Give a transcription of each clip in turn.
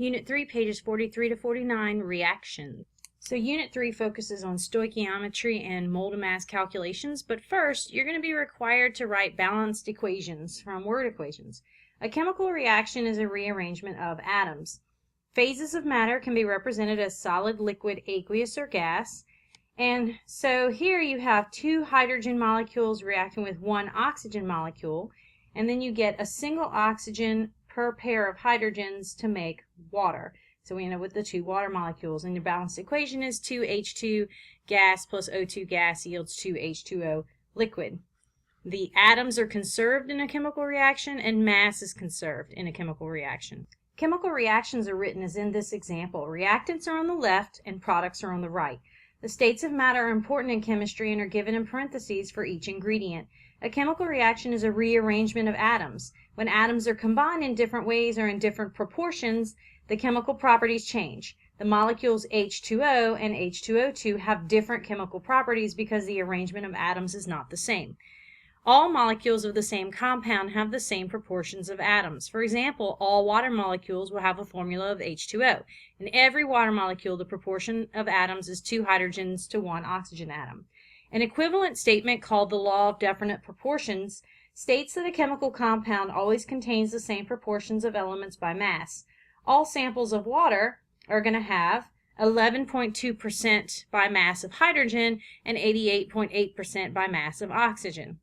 Unit 3, pages 43 to 49, reactions. So Unit 3 focuses on stoichiometry and mole to mass calculations, but first you're going to be required to write balanced equations from word equations. A chemical reaction is a rearrangement of atoms. Phases of matter can be represented as solid, liquid, aqueous, or gas. And so here you have two hydrogen molecules reacting with one oxygen molecule, and then you get a single oxygen per pair of hydrogens to make water. So we end up with the two water molecules, and your balanced equation is 2H2 gas plus O2 gas yields 2H2O liquid. The atoms are conserved in a chemical reaction, and mass is conserved in a chemical reaction. Chemical reactions are written as in this example. Reactants are on the left and products are on the right. The states of matter are important in chemistry and are given in parentheses for each ingredient. A chemical reaction is a rearrangement of atoms. When atoms are combined in different ways or in different proportions, the chemical properties change. The molecules H2O and H2O2 have different chemical properties because the arrangement of atoms is not the same. All molecules of the same compound have the same proportions of atoms. For example, all water molecules will have a formula of H2O. In every water molecule, the proportion of atoms is 2 hydrogens to 1 oxygen atom. An equivalent statement called the law of definite proportions states that a chemical compound always contains the same proportions of elements by mass. All samples of water are going to have 11.2% by mass of hydrogen and 88.8% by mass of oxygen.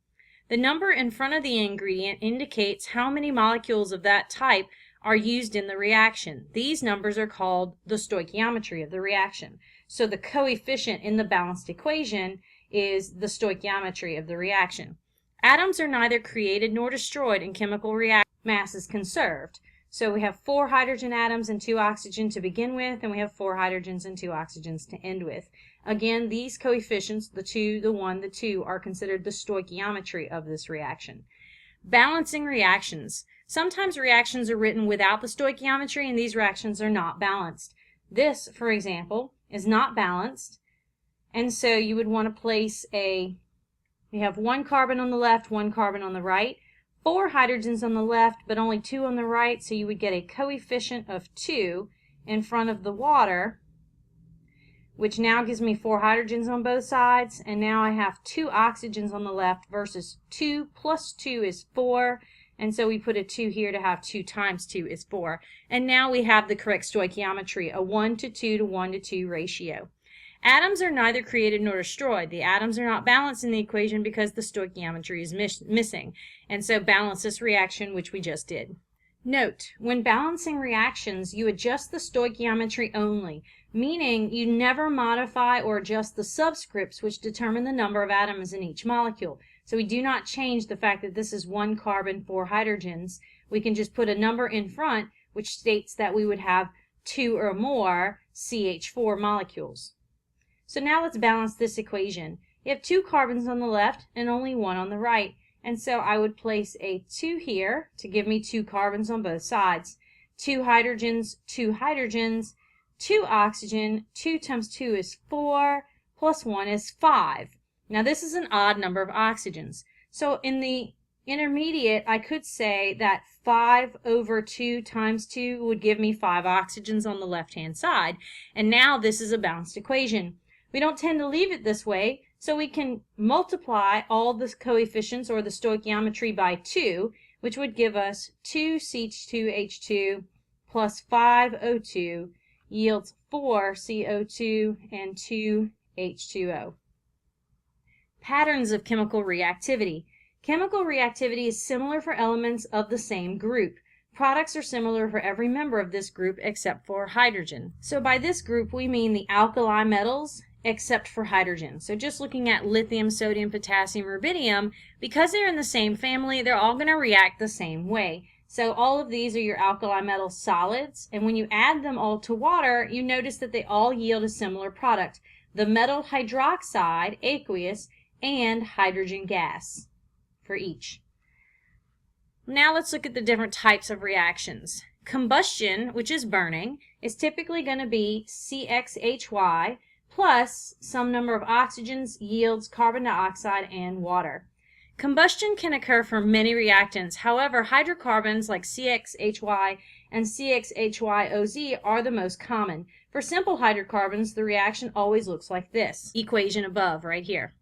The number in front of the ingredient indicates how many molecules of that type are used in the reaction. These numbers are called the stoichiometry of the reaction. So the coefficient in the balanced equation is the stoichiometry of the reaction. Atoms are neither created nor destroyed in chemical reactions. Mass is conserved. So we have 4 hydrogen atoms and 2 oxygen to begin with, and we have 4 hydrogens and 2 oxygens to end with. Again, these coefficients, the 2, the 1, the 2, are considered the stoichiometry of this reaction. Balancing reactions. Sometimes reactions are written without the stoichiometry, and these reactions are not balanced. This, for example, is not balanced, and so you would want to place you have 1 carbon on the left, 1 carbon on the right, 4 hydrogens on the left, but only 2 on the right, so you would get a coefficient of 2 in front of the water, which now gives me 4 hydrogens on both sides, and now I have 2 oxygens on the left versus 2 plus 2 is 4, and so we put a 2 here to have 2 times 2 is 4. And now we have the correct stoichiometry, a 1 to 2 to 1 to 2 ratio. Atoms are neither created nor destroyed. The atoms are not balanced in the equation because the stoichiometry is missing, and so balance this reaction, which we just did. Note, when balancing reactions, you adjust the stoichiometry only, meaning you never modify or adjust the subscripts which determine the number of atoms in each molecule. So we do not change the fact that this is 1 carbon, 4 hydrogens. We can just put a number in front which states that we would have 2 or more CH4 molecules. So now let's balance this equation. You have 2 carbons on the left and only 1 on the right. And so I would place a 2 here to give me 2 carbons on both sides. 2 hydrogens, 2 oxygen, 2 times 2 is 4, plus 1 is 5. Now this is an odd number of oxygens. So in the intermediate, I could say that 5 over 2 times 2 would give me 5 oxygens on the left-hand side. And now this is a balanced equation. We don't tend to leave it this way, so we can multiply all the coefficients or the stoichiometry by 2, which would give us 2C2H2 plus 5O2 yields 4CO2 and 2H2O. Patterns of chemical reactivity. Chemical reactivity is similar for elements of the same group. Products are similar for every member of this group except for hydrogen. So by this group we mean the alkali metals except for hydrogen. So just looking at lithium, sodium, potassium, rubidium, because they're in the same family, they're all going to react the same way. So all of these are your alkali metal solids, and when you add them all to water, you notice that they all yield a similar product, the metal hydroxide, aqueous, and hydrogen gas for each. Now let's look at the different types of reactions. Combustion, which is burning, is typically going to be CXHY plus some number of oxygens yields carbon dioxide and water. Combustion can occur for many reactants. However, hydrocarbons like CXHY and CXHYOZ are the most common. For simple hydrocarbons, the reaction always looks like this equation above right here.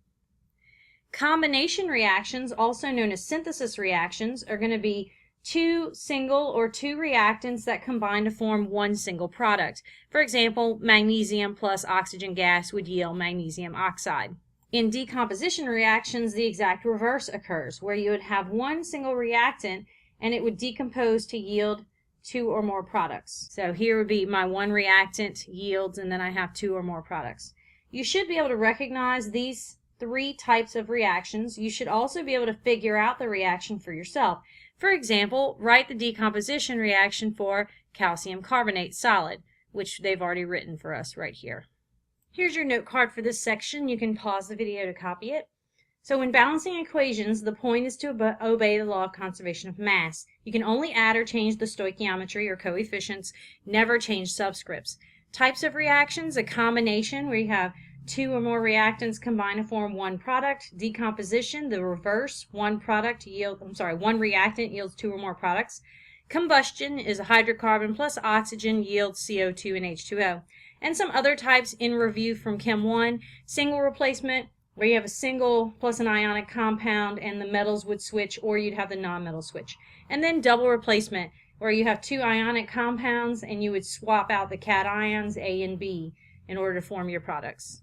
Combination reactions, also known as synthesis reactions, are going to be two single or two reactants that combine to form one single product. For example, magnesium plus oxygen gas would yield magnesium oxide. In decomposition reactions, the exact reverse occurs, where you would have one single reactant and it would decompose to yield two or more products. So here would be my one reactant yields, and then I have two or more products. You should be able to recognize these three types of reactions. You should also be able to figure out the reaction for yourself. For example, write the decomposition reaction for calcium carbonate solid, which they've already written for us right here. Here's your note card for this section. You can pause the video to copy it. So when balancing equations, the point is to obey the law of conservation of mass. You can only add or change the stoichiometry or coefficients, never change subscripts. Types of reactions: a combination where you have two or more reactants combine to form one product. Decomposition, the reverse, one reactant yields two or more products. Combustion is a hydrocarbon plus oxygen yields CO2 and H2O. And some other types in review from Chem 1, single replacement, where you have a single plus an ionic compound and the metals would switch, or you'd have the non-metal switch. And then double replacement, where you have two ionic compounds and you would swap out the cations A and B in order to form your products.